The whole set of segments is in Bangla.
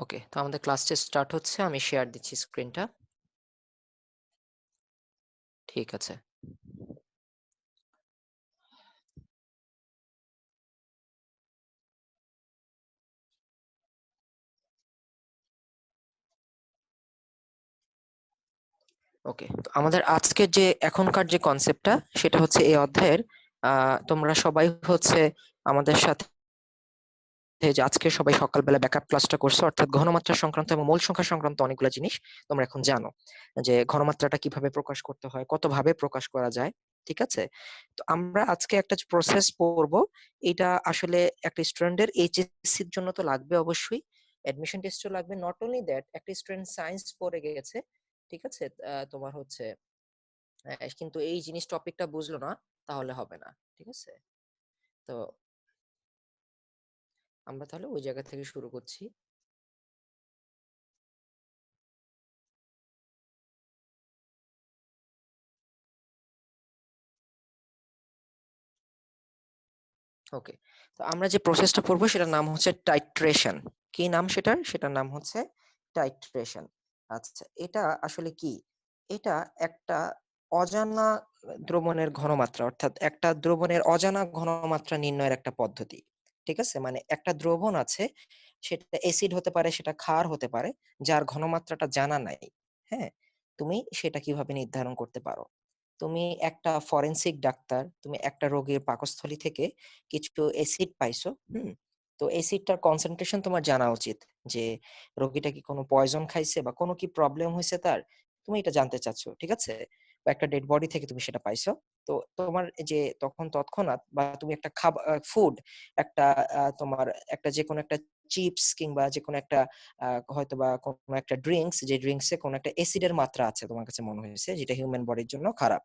ওকে, তো আমাদের ক্লাসটা স্টার্ট হচ্ছে। আমি শেয়ার দিচ্ছি স্ক্রিনটা। ঠিক আছে। ওকে, তো আমাদের আজকের যে এখনকার যে কনসেপ্টটা সেটা হচ্ছে এই অধ্যায়ের তোমরা সবাই হচ্ছে আমাদের সাথে যে আজকে সবাই সকালবেলা ব্যাকআপ ক্লাসটা করছো, অর্থাৎ ঘনমাত্রা সংক্রান্ত এবং মূল সংখ্যা সংক্রান্ত অনেকগুলো জিনিস তোমরা এখন জানো, যে ঘনমাত্রাটা কিভাবে প্রকাশ করতে হয়, কত ভাবে প্রকাশ করা যায়। ঠিক আছে, তো আমরা আজকে একটা প্রসেস পড়বো। এটা আসলে একটা স্টুডেন্টের এইচএসসির জন্য তো লাগবে অবশ্যই, অ্যাডমিশন টেস্টও লাগবে। নট অনলি দ্যাট, একটা স্টুডেন্ট সায়েন্স পড়ে গেছে, ঠিক আছে, তোমার হচ্ছে কিন্তু এই জিনিস টপিকটা বুঝলো না, তাহলে হবে না। ঠিক আছে, তো আমরা তাহলে ওই জায়গা থেকে শুরু করছি। ওকে, তো আমরা যে প্রসেসটা পড়বো সেটার নাম হচ্ছে টাইট্রেশন। কি নাম সেটার? সেটার নাম হচ্ছে টাইট্রেশন। আচ্ছা, এটা আসলে কি? এটা একটা অজানা দ্রবণের ঘনমাত্রা, অর্থাৎ একটা দ্রবণের অজানা ঘনমাত্রা নির্ণয়ের একটা পদ্ধতি। ঠিক আছে, মানে একটা দ্রবণ আছে, সেটা অ্যাসিড হতে পারে, সেটা ক্ষার হতে পারে, যার ঘনমাত্রাটা জানা নাই। হ্যাঁ, তুমি সেটা কিভাবে নির্ধারণ করতে পারো? তুমি একটা ফরেনসিক ডাক্তার, তুমি একটা রোগীর পাকস্থলী থেকে কিছু অ্যাসিড পাইছো। তো অ্যাসিডটার কনসেন্ট্রেশন তোমার জানা উচিত, যে রোগীটা কি কোনো পয়জন খাইছে বা কোনো কি প্রবলেম হয়েছে তার, তুমি এটা জানতে চাচ্ছো। ঠিক আছে, বা একটা ডেড বডি থেকে তুমি সেটা পাইছো। তো তোমার যে তখন তৎক্ষণাৎ, বা তুমি একটা খাবার, ফুড, একটা তোমার একটা যে কোনো একটা চিপস কিংবা যে কোনো একটা হয়তো বা কোনো একটা ড্রিঙ্কস, যে ড্রিঙ্কসে কোনো একটা অ্যাসিডের মাত্রা আছে তোমার কাছে মনে হয়েছে, যেটা হিউম্যান বডির জন্য খারাপ।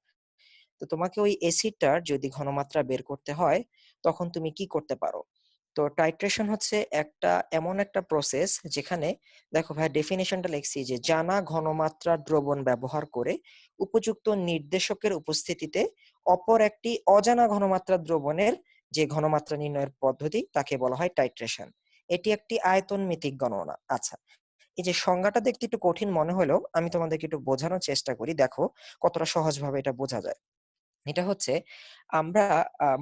তো তোমাকে ওই অ্যাসিডটার যদি ঘনমাত্রা বের করতে হয়, তখন তুমি কি করতে পারো? তো টাইট্রেশন হচ্ছে একটা এমন একটা প্রসেস যেখানে, দেখো ভাই ডেফিনেশনটা লিখছি, যে জানা ঘনমাত্রার দ্রবণ ব্যবহার করে উপযুক্ত নির্দেশকের উপস্থিতিতে অপর একটি অজানা ঘনমাত্রার দ্রবণের যে ঘনমাত্রা নির্ণয়ের পদ্ধতি, তাকে বলা হয় টাইট্রেশন। এটি একটি আয়তন ভিত্তিক গণনা। আচ্ছা, এই যে সংজ্ঞাটা দেখতে একটু কঠিন মনে হলেও আমি তোমাদেরকে একটু বোঝানোর চেষ্টা করি, দেখো কতটা সহজভাবে এটা বোঝা যায়। এটা হচ্ছে, আমরা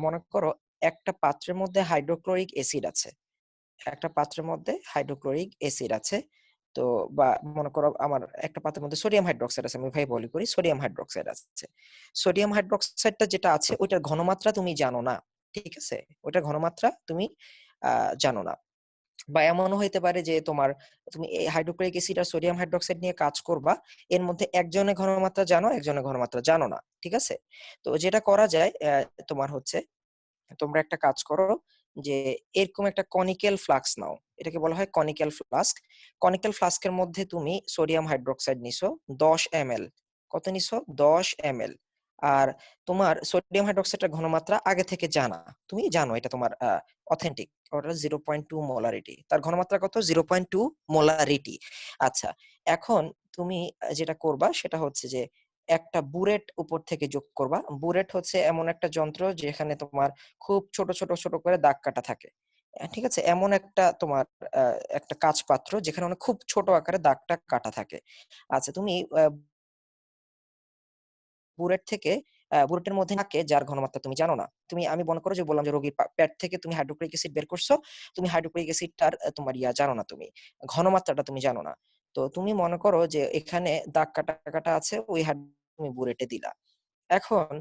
মনে করো একটা পাত্রের মধ্যে হাইড্রোক্লোরিক অ্যাসিড আছে, একটা পাত্রের মধ্যে হাইড্রোক্লোরিক অ্যাসিড আছে। তো বা মনে করো আমার একটা পাত্রের মধ্যে সোডিয়াম হাইড্রোক্সাইড আছে, আমি ভাই বলি করি, সোডিয়াম হাইড্রোক্সাইড আছে। সোডিয়াম হাইড্রোক্সাইডটা যেটা আছে ওইটার ঘনমাত্রা তুমি জানো না। ঠিক আছে, ওইটার ঘনমাত্রা তুমি জানো না। বা এমনও হইতে পারে যে তুমি এই হাইড্রোক্লোরিক অ্যাসিড আর সোডিয়াম হাইড্রোক্সাইড নিয়ে কাজ করবা, এর মধ্যে একজনের ঘনমাত্রা জানো, একজনের ঘনমাত্রা জানো না। ঠিক আছে, তো যেটা করা যায়, তোমার হচ্ছে, তোমরা একটা কাজ করো, যে এরকম একটা কনিক্যাল ফ্লাস্ক নাও, এটাকে বলা হয় কনিক্যাল ফ্লাস্ক। কনিক্যাল ফ্লাস্কের মধ্যে তুমি সোডিয়াম হাইড্রোক্সাইড নিছো 10 ml। কত নিছো? 10 ml। আর তোমার সোডিয়াম হাইড্রোক্সাইডের ঘনমাত্রা আগে থেকে জানা, তুমি জানো, এটা তোমার অথেন্টিক, ওটা 0.2 মোলারিটি, তার ঘনমাত্রা কত? 0.2 মোলারিটি। আচ্ছা, এখন তুমি যেটা করবা সেটা হচ্ছে যে একটা বুরেট উপর থেকে যোগ করবা। বুরেট হচ্ছে এমন একটা যন্ত্র যেখানে তোমার খুব ছোট ছোট ছোট করে দাগ কাটা থাকে। ঠিক আছে, এমন একটা তোমার একটা কাঁচ পাত্র যেখানে অনেক খুব ছোট আকারে দাগটা কাটা থাকে। আচ্ছা, তুমি বুলেট থেকে বুলেটের মধ্যে থাকে যার ঘনমাত্রা তুমি জানো না। আমি মনে করো যে বললাম যে রোগীর পেট থেকে তুমি হাইড্রোক্লোরিক অ্যাসিড বের করছো, তুমি হাইড্রোক্লোরিক অ্যাসিডটার তোমার জানো না, তুমি ঘনমাত্রাটা তুমি জানো না। তো তুমি মনে করো যে এখানে দাগ কাটা কাটা আছে, ওই তুমি বুলেটে দিলা। এখন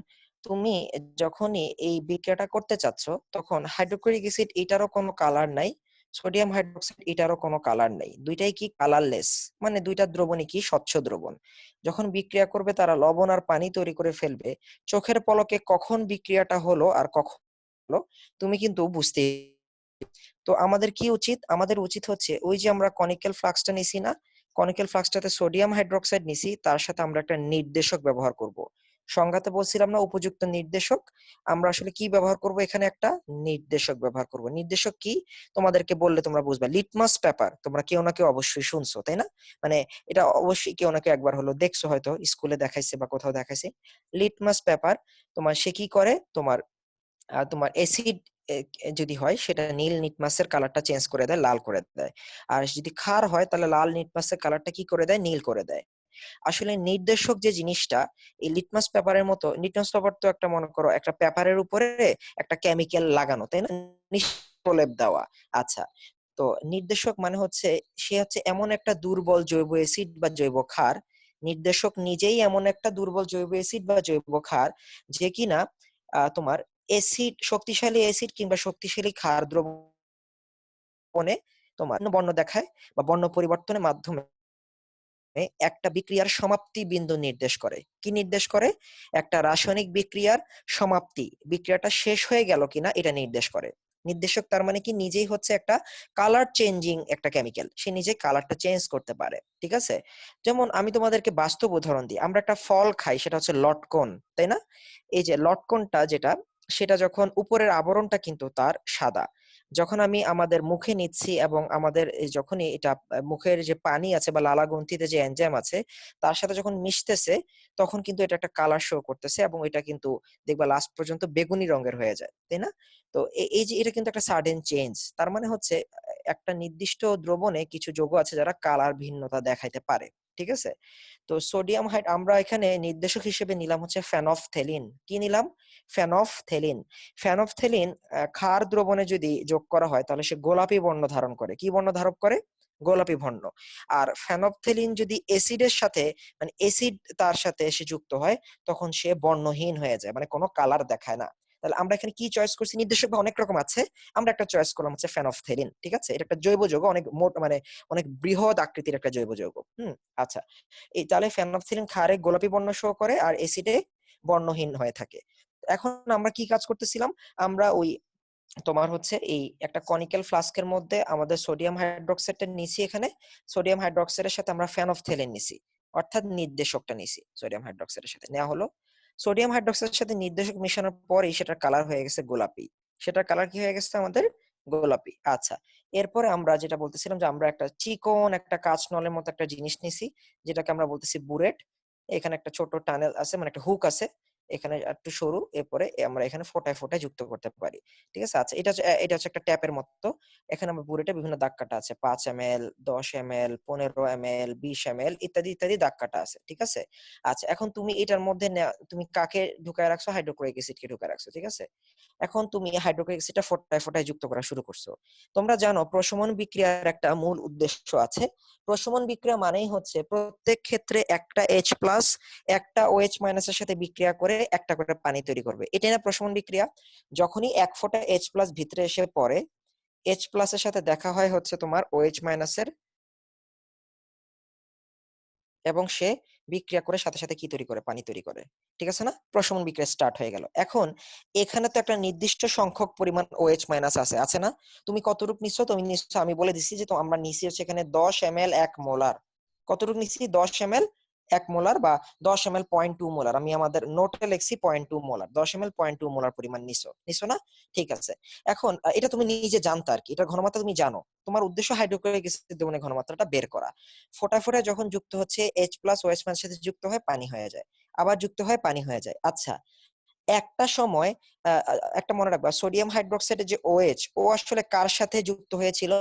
তুমি যখনই এই বিক্রিয়াটা করতে চাচ্ছ, তখন হাইড্রোক্লোরিক অ্যাসিড এটারও কোনো কালার নাই, সোডিয়াম হাইড্রোক্সাইড এটারও কোনো কালার নাই, দুইটাই কি কালারলেস, মানে দুইটা দ্রবণই কি স্বচ্ছ দ্রবণ। যখন বিক্রিয়া করবে তারা লবণ আর পানি তৈরি করে ফেলবে। চোখের পলকে কখন বিক্রিয়াটা হলো আর কখন হলো তুমি কিন্তু বুঝতে। তো আমাদের কি উচিত? আমাদের উচিত হচ্ছে ওই যে আমরা কনিক্যাল ফ্লাক্সটা নিছি না, কনিক্যাল ফ্লাক্সটাতে সোডিয়াম হাইড্রোক্সাইড নিছি, তার সাথে আমরা একটা নির্দেশক ব্যবহার করব। সংজ্ঞাতে বলছিলাম না উপযুক্ত নির্দেশক, আমরা আসলে কি ব্যবহার করব? এখানে একটা নির্দেশক ব্যবহার করব। নির্দেশক কি তোমাদেরকে বললে তোমরা বুঝবে, লিটমাস পেপার, তোমরা কেউ না কেউ অবশ্যই শুনছো, তাই না? মানে এটা অবশ্যই কেউ না কেউ একবার হলো দেখছো, হয়তো স্কুলে দেখাইছে বা কোথাও দেখাইছে। লিটমাস পেপার, তোমার সে কি করে, তোমার অ্যাসিড যদি হয় সেটা নীল লিটমাসের কালারটা চেঞ্জ করে দেয়, লাল করে দেয়। আর যদি ক্ষার হয় তাহলে লাল লিটমাসের কালারটা কি করে দেয়, নীল করে দেয়। আসলে নির্দেশক যে জিনিসটা, এই লিটমাস পেপারের মতো, লিটমাস পেপার তো একটা, মনে করো একটা পেপারের উপরে একটা কেমিক্যাল লাগানো, তাই না, প্রলেপ দেওয়া। আচ্ছা, তো নির্দেশক মানে হচ্ছে, সে হচ্ছে এমন একটা দুর্বল জৈব অ্যাসিড বা জৈব ক্ষার, নির্দেশক নিজেই এমন একটা দুর্বল জৈব অ্যাসিড বা জৈব ক্ষার, যে কিনা তোমার অ্যাসিড, শক্তিশালী অ্যাসিড কিংবা শক্তিশালী ক্ষার দ্রবণে তোমার বর্ণ দেখায় বা বর্ণ পরিবর্তনের মাধ্যমে একটা বিক্রিয়ার সমাপ্তি বিন্দু নির্দেশ করে। কি নির্দেশ করে? একটা রাসায়নিক বিক্রিয়ার সমাপ্তি, বিক্রিয়াটা শেষ হয়ে গেল কিনা এটা নির্দেশ করে। নির্দেশক তার মানে কি, নিজেই হচ্ছে একটা কালার চেঞ্জিং একটা কেমিক্যাল, সে নিজে কালারটা চেঞ্জ করতে পারে। ঠিক আছে, যেমন আমি তোমাদেরকে বাস্তব উদাহরণ দিই, আমরা একটা ফল খাই, সেটা হচ্ছে লটকন, তাই না? এই যে লটকনটা যেটা, সেটা যখন উপরের আবরণটা কিন্তু তার সাদা, যখন আমি আমাদের মুখে নিচ্ছি এবং আমাদের যখনই এটা মুখের যে পানি আছে বা লালা গ্রন্থিতে যে এনজাইম আছে তার সাথে যখন মিশতেছে, তখন কিন্তু এটা একটা কালার শো করতেছে এবং এটা কিন্তু দেখবা লাস্ট পর্যন্ত বেগুনি রঙের হয়ে যায়, তাই না? তো এই যে এটা কিন্তু একটা সাডেন চেঞ্জ, তার মানে হচ্ছে একটা নির্দিষ্ট দ্রবণে কিছু যৌগ আছে যারা কালার ভিন্নতা দেখাইতে পারে। ঠিক আছে, তো সোডিয়াম হাইড আমরা এখানে নির্দেশক হিসেবে নিলাম হচ্ছে ফেনফথেলিন। কি নিলাম? ফেনফথেলিন। ফেনফথেলিন ক্ষার দ্রবণে যদি যোগ করা হয় তাহলে সে গোলাপি বর্ণ ধারণ করে। কি বর্ণ ধারণ করে? গোলাপি বর্ণ। আর ফেনফথেলিন যদি অ্যাসিডের সাথে, মানে অ্যাসিড তার সাথে এসে যুক্ত হয়, তখন সে বর্ণহীন হয়ে যায়, মানে কোনো কালার দেখায় না। তাহলে আমরা এখানে কি চয়েস করছি? নির্দেশক অনেক রকম আছে, আমরা একটা চয়েস করলাম হচ্ছে ফেনফথেলিন। ঠিক আছে, এটা একটা জৈব যৌগ, অনেক মোট, মানে অনেক বৃহৎ আকৃতির একটা জৈব যৌগ। আচ্ছা, এই তাহলে ফেনফথেলিন ক্ষারে গোলাপি বর্ণ শো করে আর অ্যাসিডে বর্ণহীন হয়ে থাকে। এখন আমরা কি কাজ করতেছিলাম? আমরা ওই তোমার হচ্ছে এই একটা কনিক্যাল ফ্লাস্কের মধ্যে আমাদের সোডিয়াম হাইড্রোক্সাইডটা নিছি, এখানে সোডিয়াম হাইড্রোক্সাইডের সাথে আমরা ফেনফথেলিন নিছি, অর্থাৎ নির্দেশকটা নিছি সোডিয়াম হাইড্রোক্সাইডের সাথে নেওয়া হলো। সোডিয়াম হাইড্রোক্সাইডের সাথে নির্দেশক মেশানোর পরেই সেটার কালার হয়ে গেছে গোলাপি। সেটার কালার কি হয়ে গেছে আমাদের? গোলাপি। আচ্ছা, এরপরে আমরা যেটা বলতেছিলাম যে আমরা একটা চিকন একটা কাঁচ নলের মতো একটা জিনিস নিছি, যেটাকে আমরা বলতেছি বুরেট। এখানে একটা ছোট টানেল আছে, মানে একটা হুক আছে, এখানে একটু সরু, এরপরে আমরা এখানে ফোটায় ফোটায় যুক্ত করতে পারি। ঠিক আছে, আচ্ছা, এটা হচ্ছে একটা ট্যাপের মতো। এখানে আমার বুলেটে বিভিন্ন দাগ কাটা আছে, 5 ml, 10 ml, 15 ml, 20 ml ইত্যাদি ইত্যাদি দাগ কাটা আছে। ঠিক আছে, আচ্ছা, এখন তুমি এটার মধ্যে তুমি কাকে ঢুকায় রাখছো? হাইড্রোক্লোরিক অ্যাসিড কে ঢুকায় রাখছো। ঠিক আছে, এখন তুমি হাইড্রোক্লোরিক অ্যাসিডটা ফোটায় ফোটায় যুক্ত করা শুরু করছো। তোমরা জানো প্রশমন বিক্রিয়ার একটা মূল উদ্দেশ্য আছে। প্রশমন বিক্রিয়া মানেই হচ্ছে প্রত্যেক ক্ষেত্রে একটা H+ একটা OH- এর সাথে বিক্রিয়া করে একটা করে পানি তৈরি করবে, এটাই না প্রশমন বিক্রিয়া। যখনই এক ফোঁটা H+ ভিতরে এসে পড়ে, H+ এর সাথে দেখা হয় হচ্ছে তোমার OH- এর, এবং সে বিক্রিয়া করে সাথে সাথে কি তৈরি করে? পানি তৈরি করে। ঠিক আছে না? প্রশমন বিক্রিয়া স্টার্ট হয়ে গেল। এখন এখানে তো একটা নির্দিষ্ট সংখ্যক পরিমাণ OH- আছে না? তুমি কতটুকু নিচ্ছ? তুমি নিশ্চয়, আমি বলে দিচ্ছি যে তো আমরা নিচ্ছি হচ্ছে এখানে 10 ml 1 মোলার। কতটুকু নিচ্ছি? 10 ml 1 মোলার বা 10 ml 0.2 মোলার। আমি আমাদের নোটে লিখছি 0.2 মোলার, 10 ml 0.2 মোলার পরিমাণ নিছো, নিছো না? ঠিক আছে, এখন এটা তুমি নিজে জানতে আর কি, এটা ঘনমাত্রা তুমি জানো। তোমার উদ্দেশ্য হাইড্রোক্লোরিক অ্যাসিড দ্রবণের ঘনমাত্রাটা বের করা। ফোটায় ফোটায় যখন যুক্ত হচ্ছে H+OH- সাথে যুক্ত হয় পানি হয়ে যায়, আবার যুক্ত হয় পানি হয়ে যায়। আচ্ছা, একটা সময় একটা মনে রাখবা, সোডিয়াম হাইড্রোক্সাইডের যে OH, ও আসলে কার সাথে যুক্ত হয়েছিল?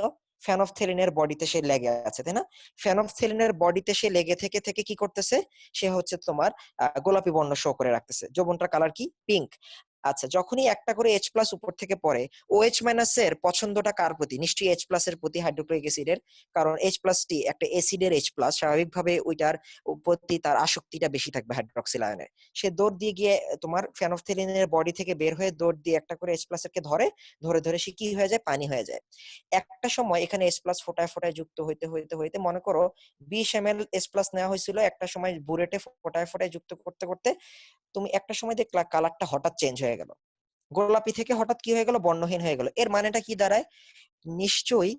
ফেনফথেলিনের বডিতে সে লেগে আছে, তাই না? ফেনফথেলিনের বডিতে সে লেগে থেকে থেকে কি করতেছে? সে হচ্ছে তোমার গোলাপি বর্ণ শো করে রাখতেছে, যৌবনটার কালার কি? পিঙ্ক। আচ্ছা, যখনই একটা করে H+ উপর থেকে পড়ে, OH- এর পছন্দটা কার প্রতি? নিশ্চয়ই H+ এর প্রতি, হাইড্রোক্লোরিক অ্যাসিডের। কারণ H+টি একটা অ্যাসিডের H+, স্বাভাবিকভাবে ওইটার প্রতি তার আসক্তিটা বেশি থাকবে হাইড্রক্সিল আয়নের। সে দৌড় দিয়ে গিয়ে তোমার ফেনফথেলিনের বডি থেকে বের হয়ে দৌড় দিয়ে একটা করে H+ এরকে ধরে, ধরে ধরে সে কি হয়ে যায়? পানি হয়ে যায়। একটা সময় এখানে H+ ফোটায় ফোটায় যুক্ত হইতে হইতে হইতে, মনে করো 20 ml H+ নেওয়া হয়েছিল, একটা সময় বুরেটে ফোটায় ফোটায় যুক্ত করতে করতে তুমি একটা সময় দেখলা কালারটা হঠাৎ চেঞ্জ হয়ে গেল, গোলাপি থেকে হঠাৎ কি হয়ে গেল? বর্ণহীন হয়ে গেল। এর মানেটা কি দাঁড়ায়? নিশ্চয়ই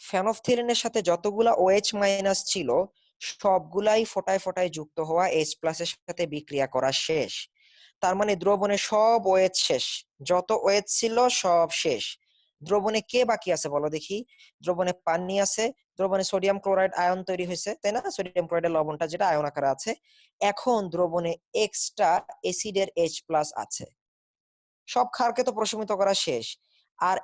ফেনফথেলিনের সাথে যতগুলা OH- ছিল সবগুলাই ফোটায় ফোটায় যুক্ত হওয়া H+ এর সাথে বিক্রিয়া করা শেষ। তার মানে দ্রবণে সব OH শেষ, যত OH ছিল সব শেষ। দ্রবণে কে বাকি আছে বলো দেখি? দ্রবণে পানি আছে, দ্রবণে সোডিয়াম ক্লোরাইড আয়ন তৈরি হয়েছে, তাই না? সোডিয়াম ক্লোরাইডের লবণটা যেটা আয়ন আকারে আছে। এখন দ্রবণে এক্সট্রা অ্যাসিডের H+ আছে। সব ক্ষারকে তো প্রশমিত করা শেষ। আর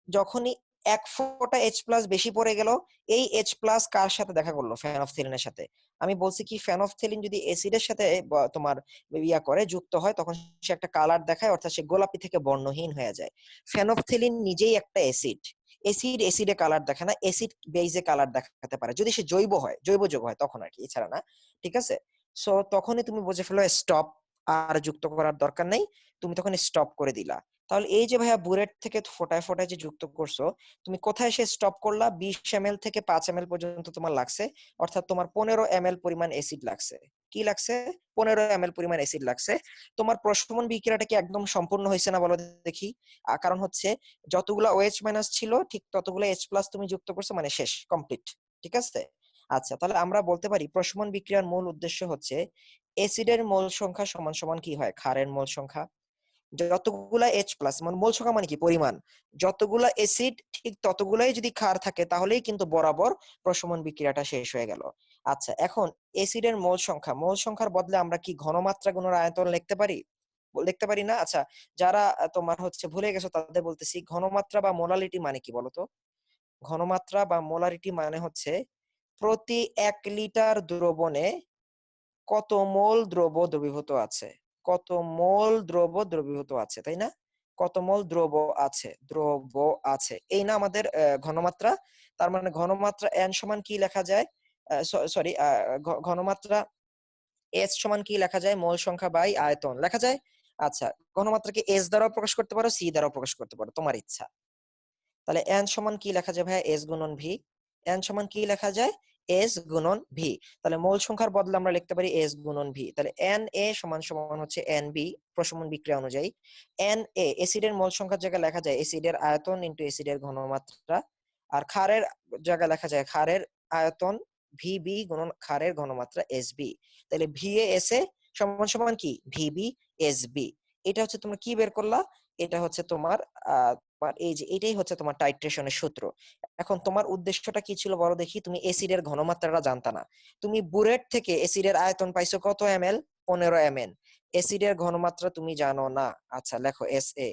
যখনই এক ফোঁটা H প্লাস বেশি পড়ে গেল, এই H প্লাস কার সাথে দেখা করলো? ফেনফথেলিনের সাথে। আমি বলছি কি, ফেনফথেলিন যদি অ্যাসিডের সাথে তোমার করে যুক্ত হয়, তখন সে একটা কালার দেখায়, অর্থাৎ সে গোলাপি থেকে বর্ণহীন হয়ে যায়। ফেনফথেলিন নিজেই একটা অ্যাসিড। অ্যাসিডে কালার দেখে না, অ্যাসিড বেইজে কালার দেখাতে পারে যদি সে জৈব হয়, জৈব যৌগ হয়, তখন আর কি, এছাড়া না। ঠিক আছে? সো তখনই তুমি বুঝে ফেলো স্টপ, আর যুক্ত করার দরকার নেই, তুমি তখন স্টপ করে দিলা। তাহলে এই যে ভাইয়া বুলেট থেকে ফোটায় ফোটায় যে যুক্ত করছো, তুমি কোথায় সে স্টপ করলা? 20 ml থেকে 5 ml পর্যন্ত তোমার লাগছে, অর্থাৎ তোমার 15 ml পরিমাণ অ্যাসিড লাগছে। কি লাগছে? 15 ml পরিমাণ অ্যাসিড লাগছে। তোমার প্রশমন বিক্রিয়াটা কি একদম সম্পূর্ণ হয়েছে না বলো দেখি? কারণ হচ্ছে যতগুলা OH মাইনাস ছিল ঠিক ততগুলো H প্লাস তুমি যুক্ত করছো, মানে শেষ, কমপ্লিট। ঠিক আছে? আচ্ছা, তাহলে আমরা বলতে পারি প্রশমন বিক্রিয়ার মূল উদ্দেশ্য হচ্ছে অ্যাসিডের মোল সংখ্যা সমান সমান কি হয়? ক্ষারের মোল সংখ্যা। যতগুলা H প্লাস, মানে মোল সংখ্যা মানে কি? পরিমাণ। যতগুলা অ্যাসিড ঠিক ততগুলাই যদি ক্ষার থাকে, তাহলেই কিন্তু বরাবর প্রশমন বিক্রিয়াটা শেষ হয়ে গেল। আচ্ছা, এখন অ্যাসিডের মোল সংখ্যার বদলে আমরা কি ঘনমাত্রা গুণন আয়তন লিখতে পারি? লিখতে পারি না? আচ্ছা, যারা তোমার হচ্ছে ভুলে গেছো তাদের বলতেছি, ঘনমাত্রা বা মোলারিটি মানে কি বলতো? ঘনমাত্রা বা মোলারিটি মানে হচ্ছে প্রতি 1 লিটার দ্রবণে কত মোল দ্রব দ্রবীভূত আছে। কত মোল দ্রব দ্রবীভূত আছে, তাই না? কত মোল দ্রব আছে, এই না আমাদের ঘনমাত্রা। তার মানে ঘনমাত্রা n সমান কি লেখা যায়? সরি, ঘনমাত্রা S সমান কি লেখা যায়? মোল সংখ্যা বাই আয়তন লেখা যায়। আচ্ছা, ঘনমাত্রাকে S দ্বারাও প্রকাশ করতে পারো, C দ্বারাও প্রকাশ করতে পারো, তোমার ইচ্ছা। তাহলে n সমান কি লেখা যায় ভাই? S গুণন V। n সমান কি লেখা যায়? S গুণন V। তাহলে মোল সংখ্যার বদলে আমরা লিখতে পারি S গুণন V। তাহলে Na সমান সমান হচ্ছে Nb প্রশমন বিক্রিয়া অনুযায়ী। Na অ্যাসিডের মোল সংখ্যার জায়গায় লেখা যায় অ্যাসিডের আয়তন ইনটু অ্যাসিডের ঘনমাত্রা। আর ক্ষারের জায়গায় লেখা যায় ক্ষারের আয়তন Vb গুণন ক্ষারের ঘনমাত্রা Sb। তাহলে VA সমান সমান কি? Vb Sb। এটা হচ্ছে তোমরা কি বের করলা? এটা হচ্ছে তোমার এই যে এটাই হচ্ছে তোমার টাইট্রেশনের সূত্র। এখন তোমার উদ্দেশ্যটা কি ছিল বলো দেখি? তুমি অ্যাসিডের ঘনমাত্রাটা জানতা না, তুমি বুরেট থেকে অ্যাসিডের আয়তন পাইছো কত ml? 15 ml। অ্যাসিডের ঘনমাত্রা তুমি জানো না। আচ্ছা, লেখো SA।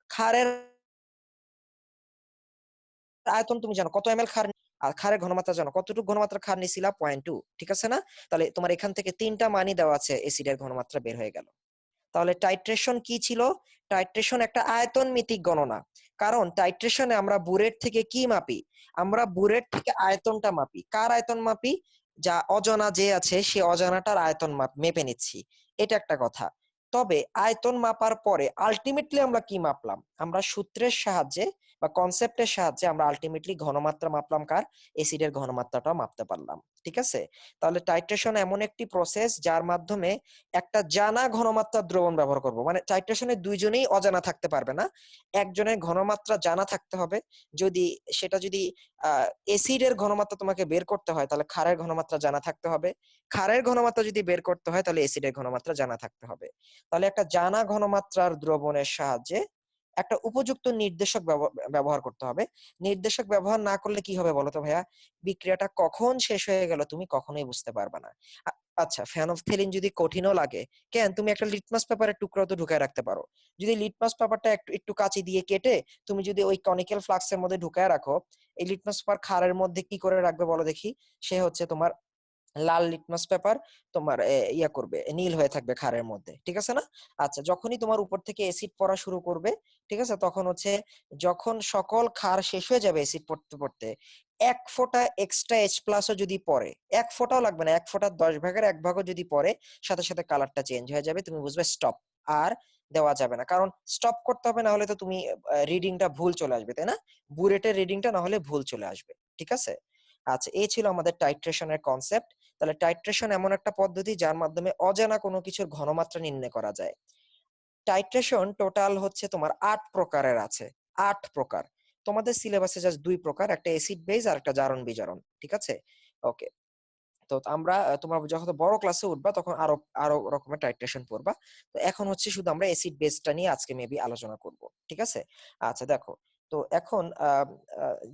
ক্ষারের আয়তন তুমি জানো, কত ml ক্ষার, আর ক্ষারের ঘনমাত্রা জানো, কতটুকু ঘনমাত্রা ক্ষার নিছিলা? 0.2। ঠিক আছে না? তাহলে তোমার এখান থেকে 3টা মানই দেওয়া আছে, অ্যাসিডের ঘনমাত্রা বের হয়ে গেল। তাহলে টাইট্রেশন কি ছিল? টাইট্রেশন একটা আয়তন মিতিক গণনা। কারণ টাইট্রেশনে আমরা বুরেট থেকে কি মাপি? আমরা বুরেট থেকে আয়তনটা মাপি। কার আয়তন মাপি? যা অজানা যে আছে সে অজানাটার আয়তন মেপে নিচ্ছি। এটা একটা কথা। তবে আয়তন মাপার পরে আলটিমেটলি আমরা কি মাপলাম? আমরা সূত্রের সাহায্যে বা কনসেপ্টের সাহায্যে আমরা আলটিমেটলি ঘনমাত্রা মাপলাম, কার? অ্যাসিডের ঘনমাত্রাটাও মাপতে পারলাম। ঠিক আছে? তাহলে টাইট্রেশন এমন একটি প্রসেস যার মাধ্যমে একটা জানা ঘনমাত্রার দ্রবণ ব্যবহার করব। মানে টাইট্রেশনে দুইজনেই অজানা থাকতে পারবে না, একজনের ঘনমাত্রা জানা থাকতে হবে। যদি যদি অ্যাসিডের ঘনমাত্রা তোমাকে বের করতে হয়, তাহলে ক্ষারের ঘনমাত্রা জানা থাকতে হবে। ক্ষারের ঘনমাত্রা যদি বের করতে হয়, তাহলে অ্যাসিডের ঘনমাত্রা জানা থাকতে হবে। তাহলে একটা জানা ঘনমাত্রার দ্রবণের সাহায্যে একটা উপযুক্ত নির্দেশক ব্যবহার করতে হবে। নির্দেশক ব্যবহার না করলে কি হবে বলতো ভাইয়া? বিক্রিয়াটা কখন শেষ হয়ে গেল তুমি কখনোই বুঝতে পারবে না। আচ্ছা, ফেনফথেলিন যদি কঠিনও লাগে, কেন, তুমি একটা লিটমাস পেপারের টুকরো তো ঢুকায় রাখতে পারো। যদি লিটমাস পেপারটা একটু একটু কাঁচি দিয়ে কেটে তুমি যদি ওই কনিক্যাল ফ্লাক্সের মধ্যে ঢুকায় রাখো, এই লিটমাস পেপার ক্ষারের মধ্যে কি করে রাখবে বলো দেখি? সে হচ্ছে তোমার লাল লিটমাস পেপার তোমার করবে, নীল হয়ে থাকবে ক্ষারের মধ্যে। ঠিক আছে না? আচ্ছা, যখনই তোমার উপর থেকে অ্যাসিড পড়া শুরু করবে, ঠিক আছে, তখন হচ্ছে যখন সকল ক্ষার শেষ হয়ে যাবে অ্যাসিড পড়তে পড়তে, 1 ফোঁটা এক্সট্রা H প্লাসও যদি পড়ে, 1 ফোঁটাও লাগবে না, 1 ফোঁটার 10 ভাগের 1 ভাগও যদি পড়ে, সাথে সাথে কালারটা চেঞ্জ হয়ে যাবে, তুমি বুঝবে স্টপ। আর দেওয়া যাবে না, কারণ স্টপ করতে হবে, না হলে তো তুমি রিডিংটা ভুল চলে আসবে, তাই না? বুলেটের রিডিংটা না হলে ভুল চলে আসবে। ঠিক আছে? আচ্ছা, এই ছিল আমাদের টাইট্রেশনের কনসেপ্ট। তাহলে টাইট্রেশন এমন একটা পদ্ধতি যার মাধ্যমে অজানা কোনো কিছুর ঘনমাত্রা নির্ণয় করা যায়। টাইট্রেশন টোটাল হচ্ছে তোমার 8 প্রকারের আছে। 8 প্রকার। তোমাদের সিলেবাসে জাস্ট 2 প্রকার, একটা অ্যাসিড বেজ আর একটা জারণ বিজারণ। ঠিক আছে? ওকে। তো আমরা তোমরা যখন বড় ক্লাসে উঠবা তখন আরো আরো রকমের টাইট্রেশন পড়বা। তো এখন হচ্ছে শুধু আমরা অ্যাসিড বেসটা নিয়ে আজকে মেবি আলোচনা করব। ঠিক আছে? আচ্ছা, দেখো। তো এখন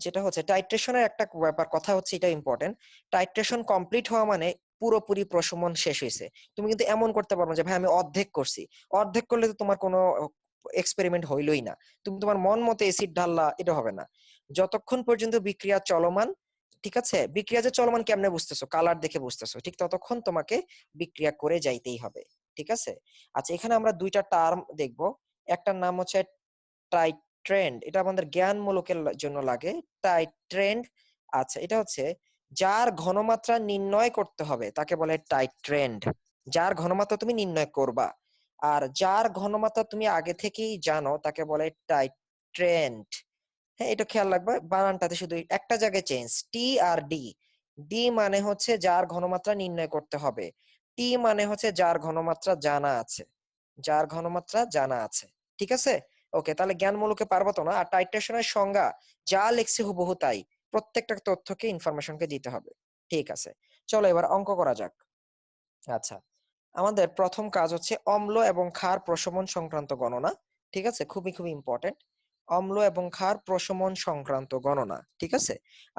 যেটা হচ্ছে টাইট্রেশনের একটা ব্যাপার, কথা হচ্ছে এটা ইম্পর্টেন্ট। টাইট্রেশন কমপ্লিট হওয়া মানে পুরোপুরি প্রশমন শেষ হয়েছে। তুমি কিন্তু এমন করতে পারো না যে ভাই আমি অর্ধেক করছি। অর্ধেক করলে তো তোমার কোনো এক্সপেরিমেন্ট হইলই না। তুমি তোমার মন মতো এসিড ঢাললা, এটা হবে না। যতক্ষণ পর্যন্ত বিক্রিয়া চলমান, ঠিক আছে, বিক্রিয়া যে চলমান কেমনে বুঝতেছো, কালার দেখে বুঝতেছো, ঠিক ততক্ষণ তোমাকে বিক্রিয়া করে যাইতেই হবে। ঠিক আছে। আচ্ছা, এখানে আমরা দুইটা টার্ম দেখব। একটার নাম হচ্ছে টাইট্রেন্ড, এটা আমাদের জ্ঞানমূলকের জন্য লাগে, টাইট্রেন্ড। আচ্ছা, এটা হচ্ছে যার ঘনমাত্রা নির্ণয় করতে হবে তাকে বলে টাইট্রেন্ড, যার ঘনমাত্রা তুমি নির্ণয় করবা। আর যার ঘনমাত্রা তুমি আগে থেকেই জানো তাকে বলে টাইট্রেন্ড। হ্যাঁ, এটা খেয়াল রাখবা, বানানটাতে শুধু একটা জায়গায় চেঞ্জ, টি আর ডি। ডি মানে হচ্ছে যার ঘনমাত্রা নির্ণয় করতে হবে, টি মানে হচ্ছে যার ঘনমাত্রা জানা আছে, যার ঘনমাত্রা জানা আছে। ঠিক আছে। ওকে, তাহলে জ্ঞানমূলকে পারবো তো না। আর টাইট্রেশনের সংজ্ঞা যা লিখছি হুবহু তাই, প্রত্যেকটা তথ্যকে ইনফরমেশনকে দিতে হবে। ঠিক আছে, চলো এবার অঙ্ক করা যাক। আচ্ছা, আমাদের প্রথম কাজ হচ্ছে অম্ল এবং ক্ষার প্রশমন সংক্রান্ত গণনা। ঠিক আছে, খুবই খুবই ইম্পর্টেন্ট, অম্ল এবং ক্ষার প্রশমন সংক্রান্ত গণনা। ঠিক আছে।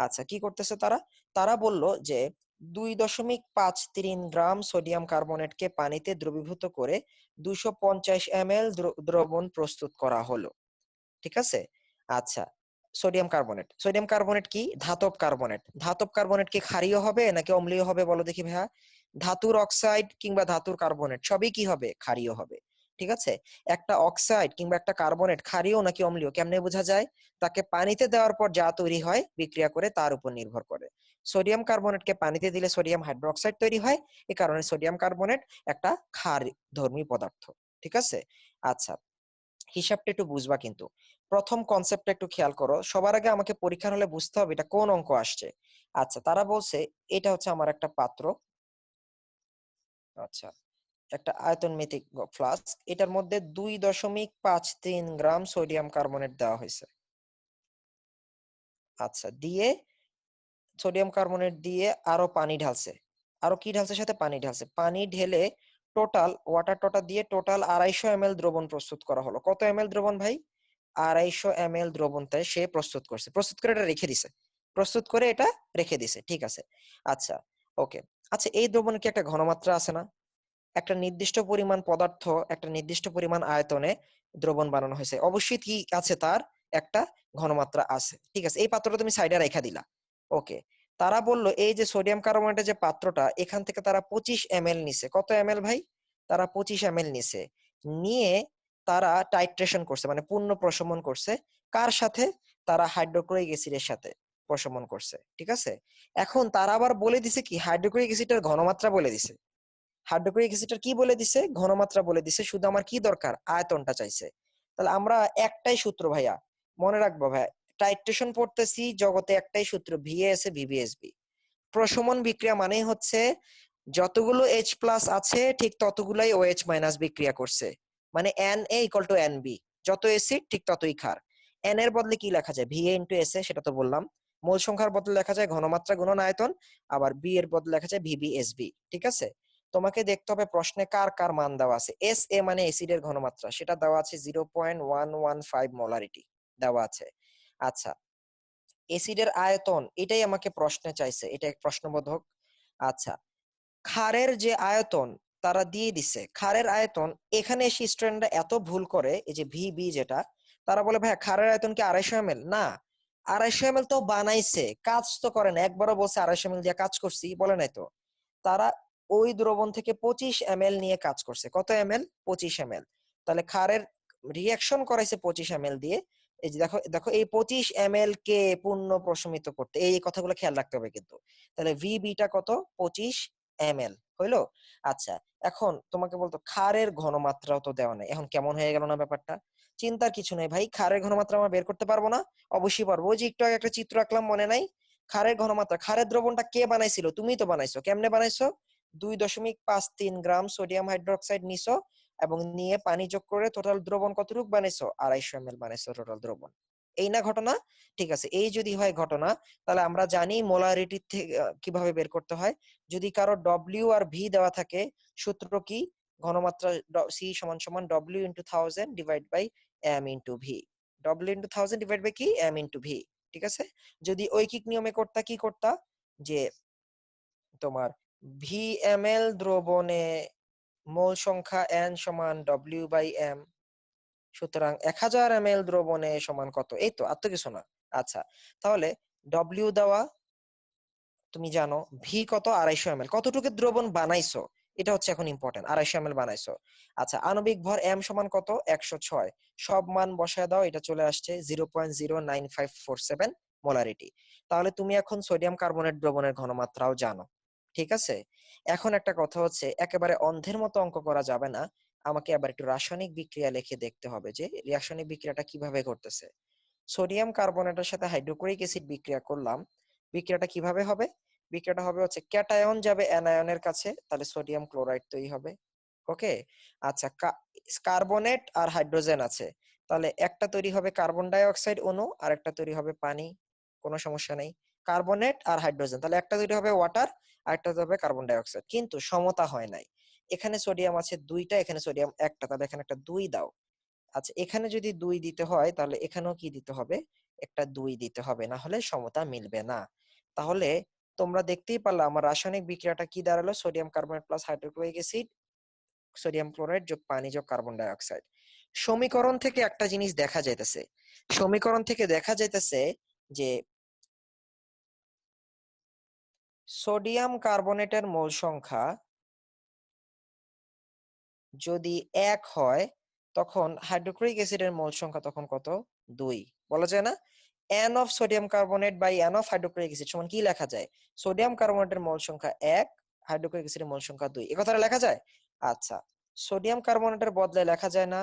আচ্ছা, কি করতেছে তারা? তারা বলল যে 2.53 গ্রাম সোডিয়াম কার্বনেটকে পানিতে দ্রবীভূত করে 250 ml দ্রবণ প্রস্তুত করা হলো। ঠিক আছে। আচ্ছা, সোডিয়াম কার্বনেট, সোডিয়াম কার্বনেট কি? ধাতব কার্বনেট। ধাতব কার্বনেট কি ক্ষারীয় হবে নাকি অম্লীয় হবে বলো দেখি ভাইয়া? ধাতুর অক্সাইড কিংবা ধাতুর কার্বনেট সবই কি হবে? ক্ষারীয় হবে। ঠিক আছে। একটা অক্সাইড কিংবা একটা কার্বনেট ক্ষারীয় নাকি অম্লীয় কেমনে বোঝা যায়? তাকে পানিতে দেওয়ার পর যা তৈরি হয় বিক্রিয়া করে তার উপর নির্ভর করে। সোডিয়াম কার্বনেটকে পানিতে দিলে সোডিয়াম হাইড্রোক্সাইড তৈরি হয়, এই কারণে সোডিয়াম কার্বনেট একটা ক্ষার ধর্মী পদার্থ। ঠিক আছে। আচ্ছা, হিসাবটা একটু বুঝবা কিন্তু। প্রথম কনসেপ্টটা একটু খেয়াল করো, সবার আগে আমাকে পরীক্ষার হলে বুঝতে হবে এটা কোন অঙ্ক আসছে। আচ্ছা, তারা বলছে এটা হচ্ছে আমার একটা পাত্র। আচ্ছা, একটা আয়তনমিতিক ফ্লাস্ক, এটার মধ্যে 2.53 গ্রাম সোডিয়াম কার্বনেট দেওয়া হয়েছে। আচ্ছা, দিয়ে সোডিয়াম কার্বনেট দিয়ে আরো পানি ঢালছে। আরো কি ঢালছে? সাথে পানি ঢালছে। পানি ঢেলে টোটাল ওয়াটার দিয়ে টোটাল 250 ml দ্রবণ প্রস্তুত করা হলো। কত এমএল দ্রবণ ভাই? 250 ml দ্রবণটাই সে প্রস্তুত করছে, প্রস্তুত করে এটা রেখে দিছে, প্রস্তুত করে এটা রেখে দিছে। ঠিক আছে। আচ্ছা, ওকে। আচ্ছা, এই দ্রবণের কি একটা ঘনমাত্রা আছে না? একটা নির্দিষ্ট পরিমাণ পদার্থ একটা নির্দিষ্ট পরিমাণ আয়তনে দ্রবণ বানানো হয়েছে, অবশ্যই কি আছে, তার একটা ঘনমাত্রা আছে। ঠিক আছে, এই পাত্রটা তুমি সাইডে রেখা দিলা। ওকে। তারা বলল এই যে সোডিয়াম কার্বনেটের যে পাত্রটা, এখান থেকে তারা 25 ml নিছে। কত এমএল ভাই? তারা 25 ml নিছে। নিয়ে তারা টাইট্রেশন করছে, মানে পূর্ণ প্রশমন করছে। কার সাথে? তারা হাইড্রোক্লোরিক অ্যাসিডের সাথে প্রশমন করছে। ঠিক আছে। এখন তারা আবার বলে দিছে কি, হাইড্রোক্লোরিক অ্যাসিডের ঘনমাত্রা বলে দিছে। হাইড্রোক্লোরিক অ্যাসিডের কি বলে দিছে? ঘনমাত্রা বলে দিছে। শুধু আমার কি দরকার? আয়তনটা চাইছে। তাহলে আমরা একটাই সূত্র ভাইয়া, মনে রাখবো ভাইয়া, টাইট্রেশন পড়তেছি জগতে একটাই সূত্র, ভিএএস ভিভিএসবি। প্রশমন বিক্রিয়া মানেই হচ্ছে যতগুলো এইচ প্লাস আছে ঠিক ততগুলাই ওএইচ মাইনাস বিক্রিয়া করছে, মানে N A equal to N B, যত অ্যাসিড ঠিক ততই ক্ষার। এন এর বদলে কি লেখা যায়? ভিএ ইন্টু এস এ, সেটা তো বললাম। মোল সংখ্যার বদলে লেখা যায় ঘনমাত্রা গুণন আয়তন, আবার বি এর বদলে লেখা যায় ভিবিএসবি। ঠিক আছে। তোমাকে দেখতে হবে প্রশ্নে কার কার মান দেওয়া আছে। এস এ মানে অ্যাসিডের ঘনমাত্রা, সেটা দেওয়া আছে 0.115 মোলারিটি দেওয়া আছে। আচ্ছা, অ্যাসিডের আয়তন এটাই আমাকে প্রশ্নে চাইছে, এটা এক প্রশ্নবোধক। আচ্ছা, ক্ষারের যে আয়তন তারা দিয়ে দিছে, ক্ষারের আয়তন, এখানে এসে স্টুডেন্টরা এত ভুল করে, এই যে ভিবি যেটা, তারা বলে ভাই ক্ষারের আয়তন কি 250 ml? না, 250 ml তো বানাইছে, কাজ তো করে না। একবারও বলছে 250 ml দিয়ে কাজ করছি? বলে নাই তো। তারা ওই দ্রবণ থেকে 25 ml নিয়ে কাজ করছে। কত এমএল? 25 ml। তাহলে ক্ষারের রিয়াকশন করাইছে 25 ml দিয়ে। এই যে দেখো দেখো, এই 25 ml কে পূর্ণ প্রশমিত করতে, এই কথাগুলো খেয়াল রাখতে হবে কিন্তু। তাহলে ভিবিটা কত? 25 ml হইলো। আচ্ছা, এখন তোমাকে বলতো ক্ষারের ঘনমাত্রাও তো দেওয়া নেই, এখন কেমন হয়ে গেল না ব্যাপারটা? চিন্তার কিছু নেই ভাই, ক্ষারের ঘনমাত্রা আমরা বের করতে পারবো না? অবশ্যই পারবো। ওই যে একটু আগে একটা চিত্র আঁকলাম, মনে নাই? ক্ষারের ঘনমাত্রা, ক্ষারের দ্রবণটা কে বানাইছিল? তুমি তো বানাইছো। কেমনে বানাইছো? 2.53 গ্রাম সোডিয়াম হাইড্রোক্সাইড নিছো এবং নিয়ে পানি যোগ করে টোটাল দ্রবণ কতটুকু বানাইছো? 250 ml বানাইছো টোটাল দ্রবণ। এই না ঘটনা? ঠিক আছে, এই যদি হয় ঘটনা, তাহলে আমরা জানি মোলারিটি থেকে কিভাবে বের করতে হয়। যদি কারো ডব্লিউ আর ভি দেওয়া থাকে, সূত্র কি? ঘনমাত্রা সি সমান সমান W into 1000 divide by M into V. W into 1000 divide by কি? M into V. ঠিক আছে। যদি ঐকিক নিয়মে করতা, কি করতা? যে তোমার ভি এম এল দ্রবণে মোল সংখ্যা এন সমান ডব্লিউ বাই এম, সুতরাং 1000 ml দ্রবণে সমান কত? এই তো, আর তো কিছু না। আচ্ছা, তাহলে ডব্লিউ দেওয়া, তুমি জানো ভি কত, 250 ml। কতটুকু দ্রবণ বানাইছো এটা হচ্ছে এখন ইম্পর্টেন্ট। 250 ml বানাইছো। আচ্ছা, আণবিক ভর এম সমান কত? 106। সব মান বসায় দাও, এটা চলে আসছে 0.09547 মোলারিটি। তাহলে তুমি এখন সোডিয়াম কার্বনেট দ্রবণের ঘনমাত্রাও জানো। ঠিক আছে, এখন একটা কথা হচ্ছে, একেবারে অন্ধের মতো অঙ্ক করা যাবে না। আমাকে আবার একটু রাসায়নিক বিক্রিয়া লিখে দেখতে হবে যে রাসায়নিক বিক্রিয়াটা কিভাবে ঘটতেছে। সোডিয়াম কার্বনেটের সাথে হাইড্রোক্লোরিক অ্যাসিড বিক্রিয়া করলাম। বিক্রিয়াটা কিভাবে হবে? বিক্রিয়াটা হবে হচ্ছে ক্যাটায়ন যাবে অ্যানায়নের কাছে, তাহলে সোডিয়াম ক্লোরাইড তৈরি হবে। ওকে। আচ্ছা, কার্বনেট আর হাইড্রোজেন আছে, তাহলে একটা তৈরি হবে কার্বন ডাই অক্সাইড অণু আর একটা তৈরি হবে পানি। কোনো সমস্যা নেই। কার্বনেট আর হাইড্রোজেন, তাহলে একটা তৈরি হবে ওয়াটার আর একটা তৈরি হবে কার্বন ডাই অক্সাইড। কিন্তু সমতা হয় নাই। এখানে সোডিয়াম আছে দুইটা, এখানে সোডিয়াম একটা, তাহলে এখানে একটা 2 দাও। আচ্ছা, এখানে যদি 2 দিতে হয় তাহলে এখানেও কি দিতে হবে? একটা 2 দিতে হবে, না হলে সমতা মিলবে না। তাহলে তোমরা দেখতেই পারলা আমার রাসায়নিক বিক্রিয়াটা কি দাঁড়ালো, sodium carbonate plus hydrochloric acid, sodium chloride যোগ পানি যোগ কার্বন ডাই অক্সাইড। সমীকরণ থেকে একটা জিনিস দেখা যাইতেছে, সমীকরণ থেকে দেখা যাইতেছে যে সোডিয়াম কার্বনেটের মোল সংখ্যা যদি 1 হয়, তখন হাইড্রোক্লোরিক অ্যাসিডের মোল সংখ্যা তখন কত? 2। বলা যায় না n of sodium carbonate by n of hydrochloric acid সমান কি লেখা যায়? সোডিয়াম কার্বনেটের মোল সংখ্যা 1, হাইড্রোক্লোরিক অ্যাসিডের মোল সংখ্যা 2, এই কথাটা লেখা যায়? আচ্ছা, সোডিয়াম কার্বনেটের বদলে লেখা যায় না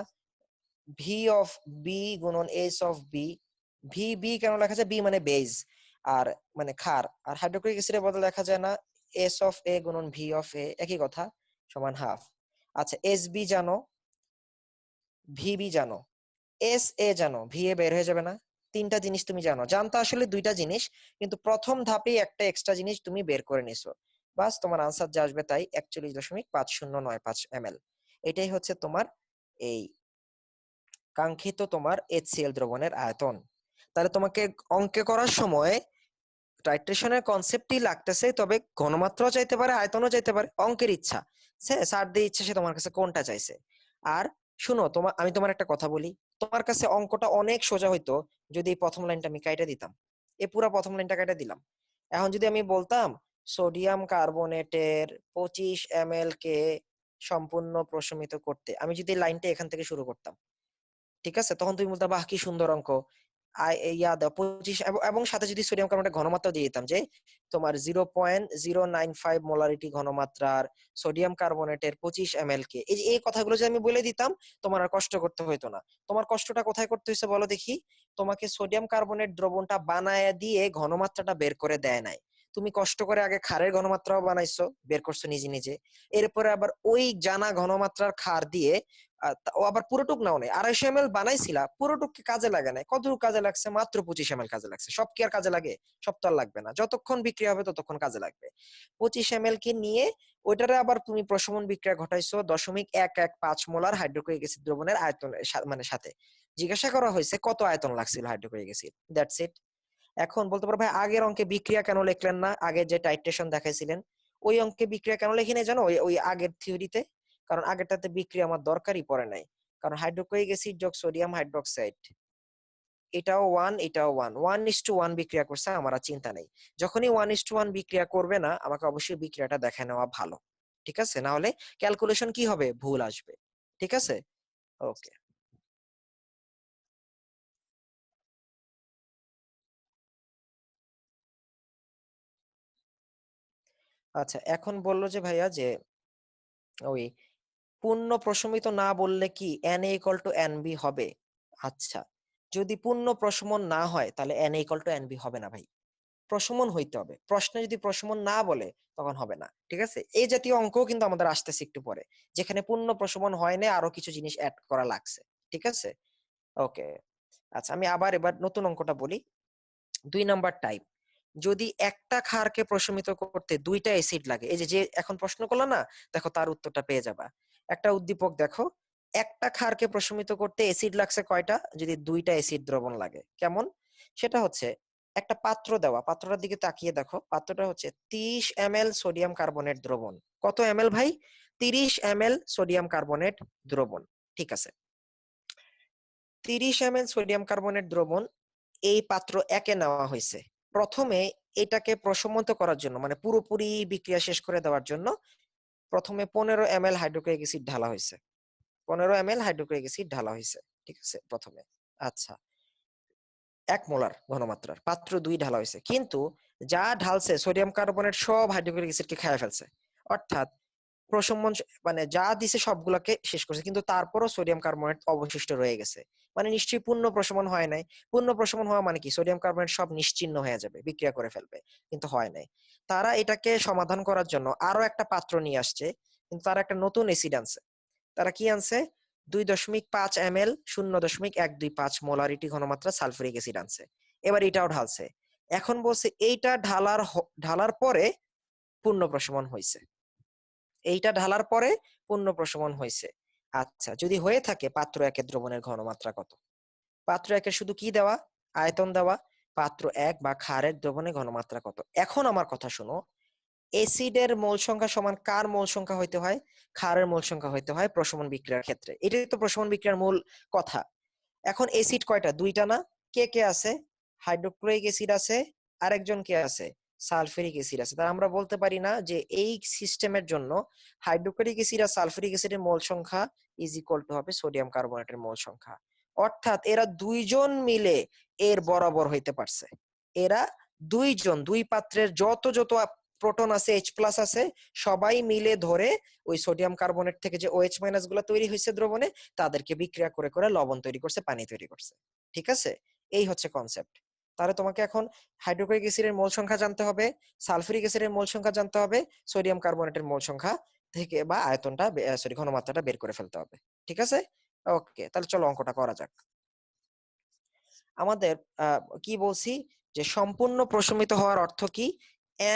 ভি অফ বি গুণন H of B? V B কেন লেখা যায়? বি মানে বেজ আর মানে ক্ষার। আর হাইড্রোক্লোরিক অ্যাসিডের বদলে লেখা যায় না এস অফ এ গুণন ভি অফ এ? একই কথা, সমান হাফ। আচ্ছা, এস বি জানো, ভিবি জানো, এস এ জানো, ভি এ বের হয়ে যাবে না? তিনটা জিনিস তুমি জানো, জানতো আসলে দুইটা জিনিস, কিন্তু প্রথম ধাপেই একটা এক্সট্রা জিনিস তুমি বের করে নিছো। বাস, তোমার আনসার যা আসবে তাই, 41.5095 ml। এটাই হচ্ছে তোমার এই কাঙ্ক্ষিত তোমার HCl দ্রবণের আয়তন। তাহলে তোমাকে অঙ্কে করার সময় টাইট্রেশনের কনসেপ্টই লাগতেছে, তবে ঘনমাত্রাও চাইতে পারে, আয়তনও চাইতে পারে, অঙ্কের ইচ্ছা। স্যার দিয়ে ইচ্ছা সে তোমার কাছে কোনটা চাইছে। আর শুনো, আমি তোমার একটা কথা বলি, তোমার কাছে অঙ্কটা অনেক সোজা হইতো যদি এই প্রথম লাইনটা আমি কাইটা দিতাম। এই পুরো প্রথম লাইনটা কাইটা দিলাম। এখন যদি আমি বলতাম সোডিয়াম কার্বনেটের 25 ml কে সম্পূর্ণ প্রশমিত করতে, আমি যদি লাইনটা এখান থেকে শুরু করতাম, ঠিক আছে, তখন তুমি বলতে বাহ কি সুন্দর অঙ্ক। ইয়া দাও 25, এবং সাথে যদি সোডিয়াম কার্বনেটের ঘনমাত্রা দিয়ে দিতাম যে তোমার 0.095 মোলারিটি ঘনমাত্রার সোডিয়াম কার্বনেটের 25 ml কে, এই যে এই কথাগুলো যদি আমি বলে দিতাম, তোমার আর কষ্ট করতে হইতো না। তোমার কষ্টটা কোথায় করতে হয়েছে বলো দেখি? তোমাকে সোডিয়াম কার্বনেট দ্রবণটা বানায় দিয়ে ঘনমাত্রাটা বের করে দেয় নাই। তুমি কষ্ট করে আগে ক্ষারের ঘনমাত্রাও বানাইছো, বের করছো নিজে নিজে। এরপরে আবার ওই জানা ঘনমাত্রার ক্ষার দিয়ে ও আবার পুরোটুক নাও নেই, 250 ml বানাইছিলা, পুরোটুককে কাজে লাগে নাই। কতটুকু কাজে লাগছে? মাত্র 25 ml কাজে লাগছে। সব কি আর কাজে লাগে? সব তো আর লাগবে না, যতক্ষণ বিক্রিয়া হবে ততক্ষণ কাজে লাগবে। 25 ml কে নিয়ে ওইটারে আবার তুমি প্রশমন বিক্রিয়া ঘটাইছো 0.115 মোলার হাইড্রোক্লোরিক অ্যাসিড দ্রবণের আয়তনের মানে সাথে। জিজ্ঞাসা করা হয়েছে কত আয়তন লাগছিল হাইড্রোক্লোরিক অ্যাসিড, দ্যাটস ইট। এখন বলতে পারো ভাই আগের অঙ্কে বিক্রিয়া কেন লিখলেন না? আগে যে টাইট্রেশন দেখাইছিলেন ওই অঙ্কে বিক্রিয়া কেন লিখি নাই জানো? ওই ওই আগের থিওরিতে। কারণ আগেরটাতে বিক্রিয়া আমার দরকারই পড়ে নাই। কারণ হাইড্রোক্লোরিক অ্যাসিড যোগ সোডিয়াম হাইড্রোক্সাইড, এটাও 1 এটাও 1, 1:1 বিক্রিয়া করছে, আমার আর চিন্তা নেই। যখনই 1:1 বিক্রিয়া করবে না, আমাকে অবশ্যই বিক্রিয়াটা দেখে নেওয়া ভালো। ঠিক আছে, না হলে ক্যালকুলেশন কি হবে? ভুল আসবে। ঠিক আছে, ওকে। আচ্ছা, এখন বললো যে ভাইয়া যে ওই পূর্ণ প্রশমিত না বললে কি Na = Nb হবে? আচ্ছা, যদি পূর্ণ প্রশমন না হয় তাহলে Na = Nb হবে না ভাই, প্রশমন হইতে হবে। প্রশ্নে যদি প্রশমন না বলে তখন হবে না। ঠিক আছে, এই জাতীয় অঙ্কও কিন্তু আমাদের আসতেছে একটু পরে, যেখানে পূর্ণ প্রশমন হয় না, আরো কিছু জিনিস অ্যাড করা লাগছে। ঠিক আছে, ওকে। আচ্ছা, আমি আবার এবার নতুন অঙ্কটা বলি। 2 নাম্বার টাইপ, যদি একটা ক্ষারকে প্রশমিত করতে দুইটা অ্যাসিড লাগে, এই যে যে এখন প্রশ্ন করলো না, দেখো তার উত্তরটা পেয়ে যাবা। একটা উদ্দীপক দেখো, একটা ক্ষারকে প্রশমিত করতে অ্যাসিড লাগছে কয়টা? যদি দুইটা অ্যাসিড দ্রবণ লাগে, কেমন? সেটা হচ্ছে একটা পাত্র দেওয়া, পাত্রটার দিকে তাকিয়ে দেখো, পাত্রটা হচ্ছে 30 ml সোডিয়াম কার্বনেট দ্রবণ। কত ml ভাই? 30 ml সোডিয়াম কার্বনেট দ্রবণ। ঠিক আছে, 30 ml সোডিয়াম কার্বনেট দ্রবণ এই পাত্র একে নেওয়া হয়েছে। প্রথমে এটাকে প্রশমিত করার জন্য, মানে পুরোপুরি বিক্রিয়া শেষ করে দেওয়ার জন্য প্রথমে 15 ml হাইড্রোক্লোরিক অ্যাসিড ঢালা হয়েছে। 15 ml হাইড্রোক্লোরিক অ্যাসিড ঢালা হয়েছে, ঠিক আছে প্রথমে। আচ্ছা, 1 মোলার ঘনমাত্রার পাত্র 2 ঢালা হয়েছে, কিন্তু যা ঢালছে সোডিয়াম কার্বনেট সব হাইড্রোক্লোরিক অ্যাসিডকে খেয়ে ফেলছে। অর্থাৎ প্রশমন মানে যা দিছে সবগুলোকে শেষ করছে, কিন্তু তারপরও সোডিয়াম কার্বনেট অবশিষ্ট রয়ে গেছে। মানে নিশ্চয়ই পূর্ণ প্রশমন হয় নাই। পূর্ণ প্রশমন হওয়া মানে কি, সোডিয়াম কার্বনেট সব নিশ্চিহ্ন হয়ে যাবে, বিক্রিয়া করে ফেলবে, কিন্তু হয় নাই। তারা এটাকে সমাধান করার জন্য আরো একটা পাত্র নিয়ে আসছে, কিন্তু তারা একটা নতুন অ্যাসিড আনছে। তারা কি আনছে? 2.5 ml 0.125 মোলারিটি ঘনমাত্রা সালফিউরিক অ্যাসিড আনছে। এবার এটাও ঢালছে। এখন বলছে এইটা ঢালার পরে পূর্ণ প্রশমন হয়েছে। এইটা ঢালার পরে পূর্ণ প্রশমন হয়েছে। আচ্ছা, যদি হয়ে থাকে পাত্র একের দ্রবণের ঘনমাত্রা কত? পাত্র একের শুধু কি দেওয়া? আয়তন দেওয়া। পাত্র এক বা ক্ষারের দ্রবণের ঘনমাত্রা কত? এখন আমার কথা শোনো, এসিডের মোল সংখ্যা সমান কার মোল সংখ্যা হইতে হয়? ক্ষারের মোল সংখ্যা হইতে হয় প্রশমন বিক্রিয়ার ক্ষেত্রে। এটাই তো প্রশমন বিক্রিয়ার মূল কথা। এখন এসিড কয়টা? দুইটা না? কে কে আছে? হাইড্রোক্লোরিক অ্যাসিড আছে, আরেকজন কে আছে? সালফিউরিক অ্যাসিড আছে। তাহলে আমরা বলতে পারি না যে এই সিস্টেমের জন্য হাইড্রোক্লোরিক অ্যাসিড আর সালফিউরিক অ্যাসিডের মোল সংখ্যা ইজ ইকুয়াল টু হবে সোডিয়াম কার্বনেটের মোল সংখ্যা। অর্থাৎ এরা দুইজন মিলে এর বরাবর হইতে পারছে। এরা দুইজন, দুই পাত্রের যত যত প্রোটন আছে, এইচ প্লাস আছে, সবাই মিলে ধরে ওই সোডিয়াম কার্বনেট থেকে যে ওএইচ মাইনাস গুলা তৈরি হয়েছে দ্রবণে, তাদেরকে বিক্রিয়া করে করে লবণ তৈরি করছে, পানি তৈরি করছে। ঠিক আছে, এই হচ্ছে কনসেপ্ট। তাহলে তোমাকে এখন হাইড্রোক্লোরিক অ্যাসিডের মোল সংখ্যা জানতে হবে, সালফিউরিক অ্যাসিডের মোল সংখ্যা জানতে হবে, সোডিয়াম কার্বনেটের মোল সংখ্যা থেকে বা আয়তনটা সরি ঘনমাত্রাটা বের করে ফেলতে হবে। ঠিক আছে, ওকে, তাহলে চলো অঙ্কটা করা যাক। আমাদের কি বলছি যে সম্পূর্ণ প্রশমিত হওয়ার অর্থ কি?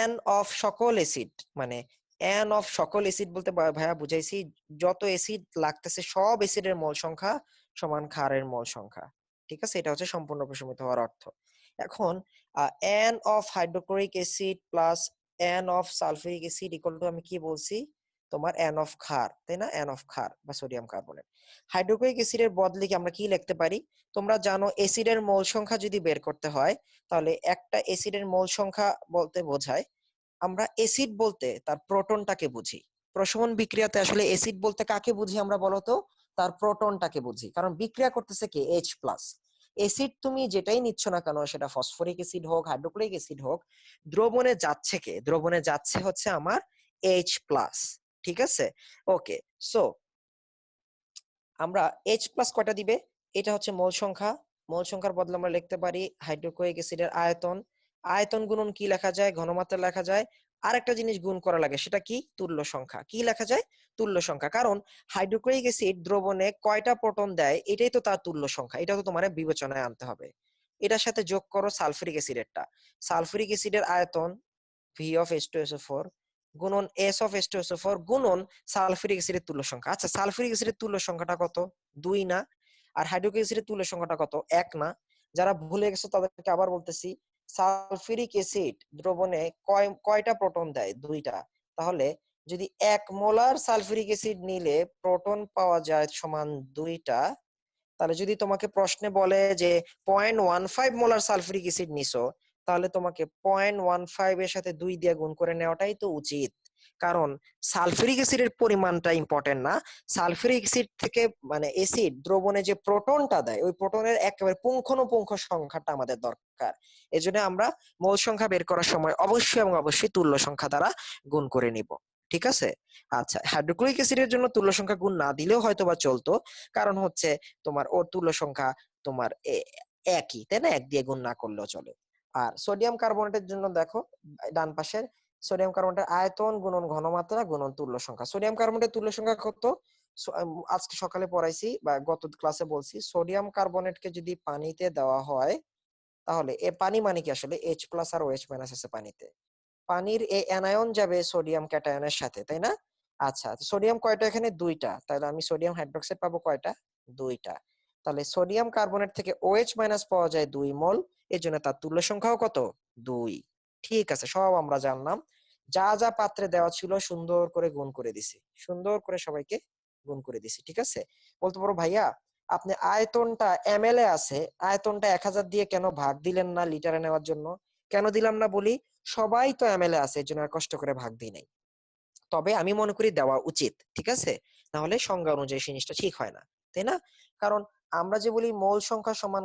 এন অফ সকল অ্যাসিড, মানে এন অফ সকল অ্যাসিড বলতে ভাইয়া বুঝাইছি যত অ্যাসিড লাগতেছে সব অ্যাসিডের মোল সংখ্যা সমান ক্ষারের মোল সংখ্যা। ঠিক আছে, এটা হচ্ছে সম্পূর্ণ প্রশমিত হওয়ার অর্থ। এখন N of hydrochloric acid plus N of sulphuric acid equal to আমি কি বলছি, তোমার এন অফ ক্ষার, তাই না? এন অফ ক্ষার বা সোডিয়াম কার্বনেট। হাইড্রোক্লোরিক অ্যাসিডের বদলে কি আমরা কি লিখতে পারি? তোমরা জানো অ্যাসিডের মোল সংখ্যা যদি বের করতে হয়, তাহলে একটা অ্যাসিডের মোল সংখ্যা বলতে বোঝায়, আমরা অ্যাসিড বলতে তার প্রোটনটাকে বুঝি। প্রশমন বিক্রিয়াতে আসলে অ্যাসিড বলতে কাকে বুঝি আমরা বলতো? তার প্রোটনটাকে বুঝি, কারণ বিক্রিয়া করতেছে কি এইচ প্লাস। অ্যাসিড তুমি যেটাই নিচ্ছ না কেন, সেটা ফসফরিক অ্যাসিড হোক, হাইড্রোক্লোরিক অ্যাসিড হোক, দ্রবণে যাচ্ছে কে? দ্রবণে যাচ্ছে হচ্ছে আমার এইচ প্লাস। ঠিক আছে, ওকে। সো আমরা এইচ প্লাস কয়টা দিবে, এটা হচ্ছে মোল সংখ্যা। মোল সংখ্যার বদলে আমরা লিখতে পারি হাইড্রোক্লোরিক অ্যাসিডের আয়তন। আয়তন গুণন কি লেখা যায়? ঘনমাত্রা লেখা যায়। আর একটা জিনিস গুণ করা লাগে, সেটা কি? তুল্য সংখ্যা। কি লেখা যায়? তুল্য সংখ্যা। কারণ হাইড্রোক্লোরিক অ্যাসিড দ্রবণে কয়টা প্রোটন দেয়, এটাই তো তার তুল্য সংখ্যা। এটা তো তোমার বিবেচনায় আনতে হবে। এটার সাথে যোগ করো সালফিউরিক অ্যাসিডেরটা। সালফিউরিক অ্যাসিডের আয়তন ভি অফ H2SO4 গুণন এস অফ H2SO4 গুণন সালফিউরিক অ্যাসিডের তুল্য সংখ্যা। আচ্ছা, সালফিউরিক অ্যাসিডের তুল্য সংখ্যাটা কত? 2 না? আর হাইড্রোক্লোরিক অ্যাসিডের তুল্য সংখ্যাটা কত? 1 না? যারা ভুলে গেছো তাদেরকে আবার বলতেছি, সালফিউরিক অ্যাসিড দ্রবণে কয়টা প্রোটন দেয়? 2টা। তাহলে যদি 1 মোলার সালফিউরিক অ্যাসিড নিলে প্রোটন পাওয়া যায় সমান 2টা, তাহলে যদি তোমাকে প্রশ্নে বলে যে 0.15 মোলার সালফিউরিক অ্যাসিড নিছো, তাহলে তোমাকে 0.15 এর সাথে 2 দিয়ে গুণ করে নেওয়াটাই তো উচিত। কারণ সালফিউরিক অ্যাসিডের পরিমাণটা ইম্পর্টেন্ট না, সালফিউরিক অ্যাসিড থেকে মানে অ্যাসিড দ্রবণে যে প্রোটনটা দেয়, ওই প্রোটনের একেবারে পুঙ্খানুপুঙ্খ সংখ্যাটা আমাদের দরকার। এজন্য আমরা মোল সংখ্যা বের করার সময় অবশ্যই এবং অবশ্যই তুল্য সংখ্যা দ্বারা গুণ করে নিব। ঠিক আছে, আচ্ছা। হাইড্রোক্লোরিক অ্যাসিডের জন্য তুল্য সংখ্যা গুণ না দিলেও হয়তো বা চলতো, কারণ হচ্ছে তোমার ওর তুল্য সংখ্যা তোমার একই, তাই না? 1 দিয়ে গুণ না করলেও চলে। আর সোডিয়াম কার্বনেটের জন্য দেখো ডান পাশের সোডিয়াম কার্বনেটের আয়তন গুণন ঘনমাত্রা গুণন তুল্য সংখ্যা। সোডিয়াম কার্বনেটের তুল্য সংখ্যা কত? আজকে সকালে পড়াইছি বা গত ক্লাসে বলছি, সোডিয়াম কার্বনেটকে যদি পানিতে দেওয়া হয়, তাহলে এ পানি মানে কি আসলে এইচ প্লাস আর ওএইচ মাইনাস আছে পানিতে। পানির এই অ্যানায়ন যাবে সোডিয়াম ক্যাটায়নের সাথে, তাই না? আচ্ছা, সোডিয়াম কয়টা এখানে? 2টা। তাহলে আমি সোডিয়াম হাইড্রোক্সাইড পাবো কয়টা? 2টা। তাহলে সোডিয়াম কার্বনেট থেকে OH মাইনাস পাওয়া যায় 2 মোল, এর জন্য তার তুল্য সংখ্যাও কত? 2। ঠিক আছে, সব আমরা জানলাম। যা যা পাত্রে দেওয়া ছিল সুন্দর করে গুণ করে দিছি, সুন্দর করে সবাইকে গুণ করে দিছি। ঠিক আছে, বলতে পারো ভাইয়া আপনি আয়তনটা ml এ আছে, আয়তনটা 1000 দিয়ে কেন ভাগ দিলেন না লিটারে নেওয়ার জন্য? কেন দিলাম না বলি, সবাই তো ml এ আছে, এজন্য আর কষ্ট করে ভাগ দিই নাই। তবে আমি মনে করি দেওয়া উচিত, ঠিক আছে? নাহলে সংজ্ঞা অনুযায়ী জিনিসটা ঠিক হয় না, তাই না? কারণ আমরা যে বলি মোল সংখ্যা সমান